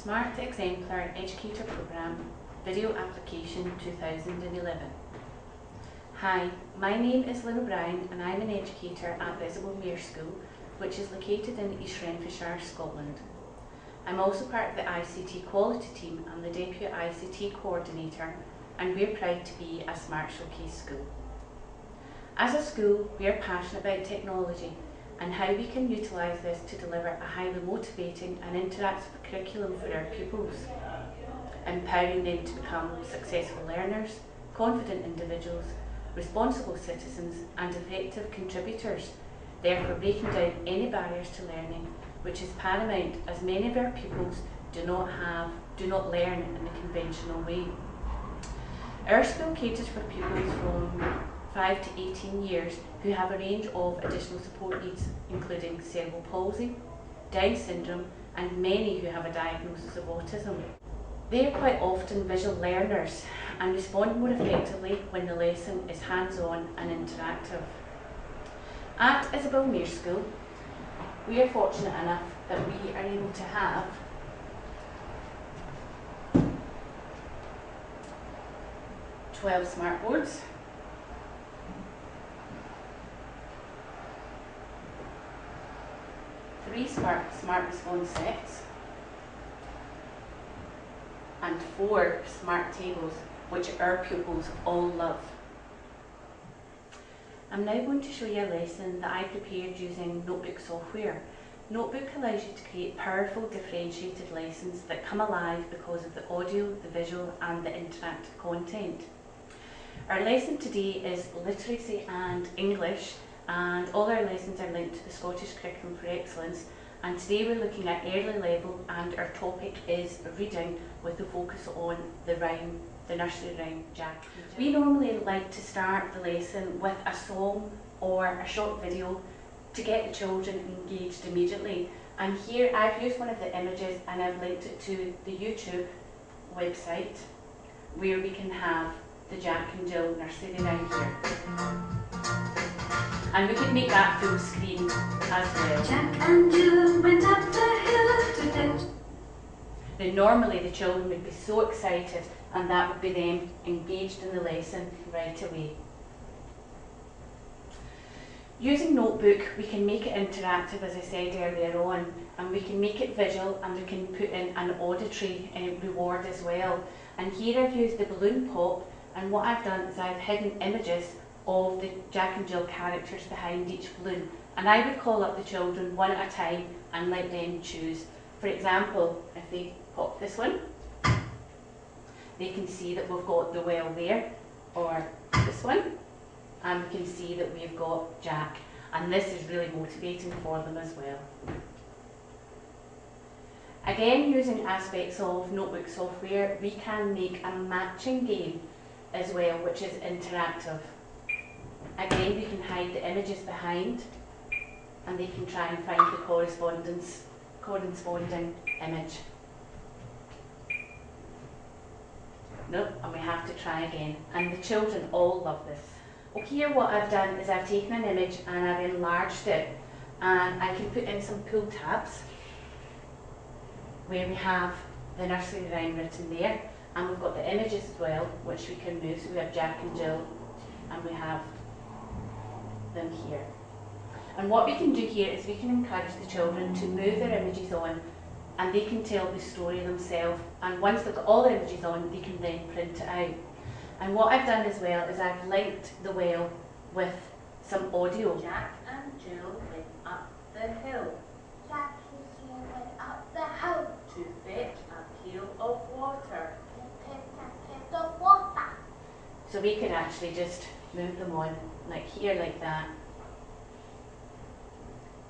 Smart Exemplar Educator Programme Video Application 2011. Hi, my name is Lynnobrien and I'm an educator at the Exemplar School, which is located in East Renfrewshire, Scotland. I'm also part of the ICT quality team and the Deputy ICT Coordinator, and we're proud to be a Smart Showcase school. As a school, we are passionate about technology and how we can utilise this to deliver a highly motivating and interactive curriculum for our pupils, empowering them to become successful learners, confident individuals, responsible citizens and effective contributors, therefore breaking down any barriers to learning, which is paramount as many of our pupils do not learn in the conventional way. Our school caters for pupils from 5 to 18 years who have a range of additional support needs, including cerebral palsy, Down syndrome, and many who have a diagnosis of autism. They are quite often visual learners and respond more effectively when the lesson is hands-on and interactive. At Exemplar School, we are fortunate enough that we are able to have .12 smart boards, 3 smart response sets, and 4 smart tables, which our pupils all love. I'm now going to show you a lesson that I prepared using Notebook software. Notebook allows you to create powerful differentiated lessons that come alive because of the audio, the visual and the interactive content. Our lesson today is literacy and English, and all our lessons are linked to the Scottish Curriculum for Excellence, and today we're looking at early level and our topic is reading with the focus on the rhyme, the nursery rhyme Jack. We normally like to start the lesson with a song or a short video to get the children engaged immediately, and here I've used one of the images and I've linked it to the YouTube website where we can have the Jack and Jill nursery rhyme here. And we can make that full screen as well. Jack and Jill went up the hill to fetch. Then normally the children would be so excited and that would be them engaged in the lesson right away. Using Notebook, we can make it interactive, as I said earlier on, and we can make it visual and we can put in an auditory reward as well. And here I've used the balloon pop, and what I've done is I've hidden images of the Jack and Jill characters behind each balloon, and I would call up the children one at a time and let them choose. For example, if they pop this one, they can see that we've got the well there, or this one, and we can see that we've got Jack, and this is really motivating for them as well. Again, using aspects of Notebook software, we can make a matching game as well, which is interactive. Again, we can hide the images behind and they can try and find the corresponding image. Nope, and we have to try again. And the children all love this. Well, here what I've done is I've taken an image and I've enlarged it, and I can put in some pull tabs where we have the nursery rhyme written there, and we've got the images as well, which we can move. So we have Jack and Jill, and we have them here. And what we can do here is we can encourage the children to move their images on, and they can tell the story themselves, and once they've got all their images on, they can then print it out. And what I've done as well is I've linked the well with some audio. Jack and Jill went up the hill. Jack and Jill went up the hill To fetch a pail of water. to fetch a pail of water. So we can actually just move them on, like here, like that.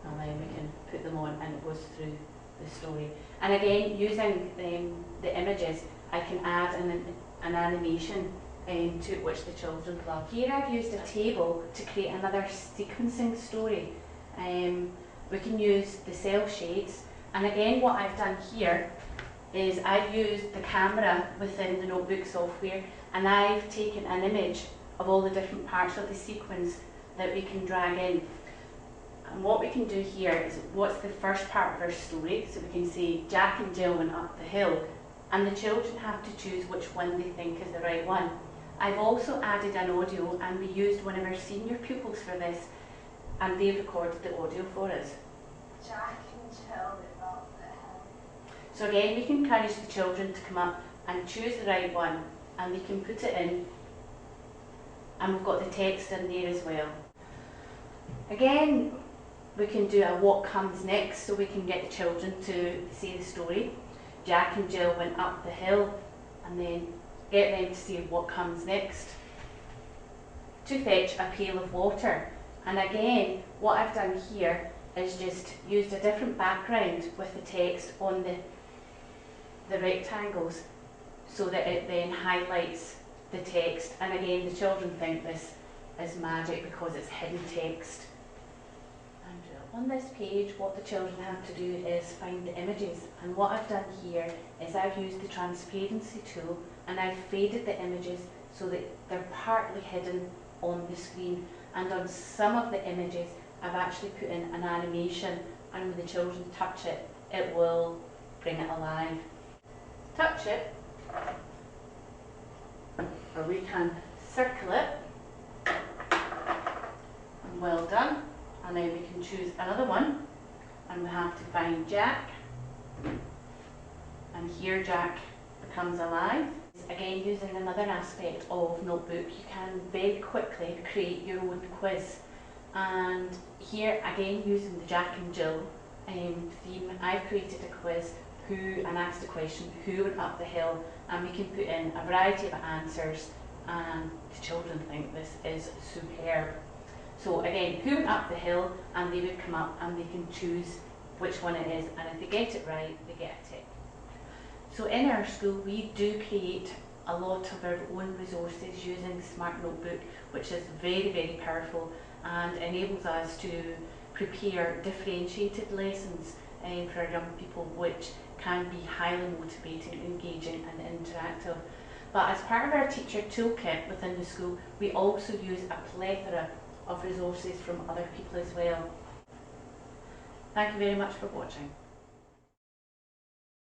And then we can put them on and it goes through the story. And again, using the images, I can add an animation to it which the children love. Here I've used a table to create another sequencing story. We can use the cell shades, and again what I've done here is I've used the camera within the Notebook software, and I've taken an image of all the different parts of the sequence that we can drag in. And what we can do here is, what's the first part of our story? So we can say Jack and Jill went up the hill, and the children have to choose which one they think is the right one. I've also added an audio, and we used one of our senior pupils for this, and they recorded the audio for us. Jack and Jill went up the hill. So again, we can encourage the children to come up and choose the right one, and they can put it in, and we've got the text in there as well. Again, we can do a what comes next, so we can get the children to say the story. Jack and Jill went up the hill, and then get them to say what comes next. To fetch a pail of water. And again, what I've done here is just used a different background with the text on the rectangles, so that it then highlights the text. And again, the children think this is magic because it's hidden text. On this page, what the children have to do is find the images, and what I've done here is I've used the transparency tool, and I've faded the images so that they're partly hidden on the screen, and on some of the images I've actually put in an animation, and when the children touch it, it will bring it alive. Touch it, or we can circle it, and well done. And then we can choose another one, and we have to find Jack, and here Jack becomes alive. Again, using another aspect of Notebook, you can very quickly create your own quiz. And here again, using the Jack and Jill theme, I've created a quiz and asked the question, who went up the hill? And we can put in a variety of answers, and the children think this is superb. So again, who went up the hill, and they would come up and they can choose which one it is, and if they get it right, they get a tick. So in our school, we do create a lot of our own resources using Smart Notebook, which is very, very powerful and enables us to prepare differentiated lessons for our young people, which can be highly motivating, engaging and interactive. But as part of our teacher toolkit within the school, we also use a plethora of resources from other people as well. Thank you very much for watching.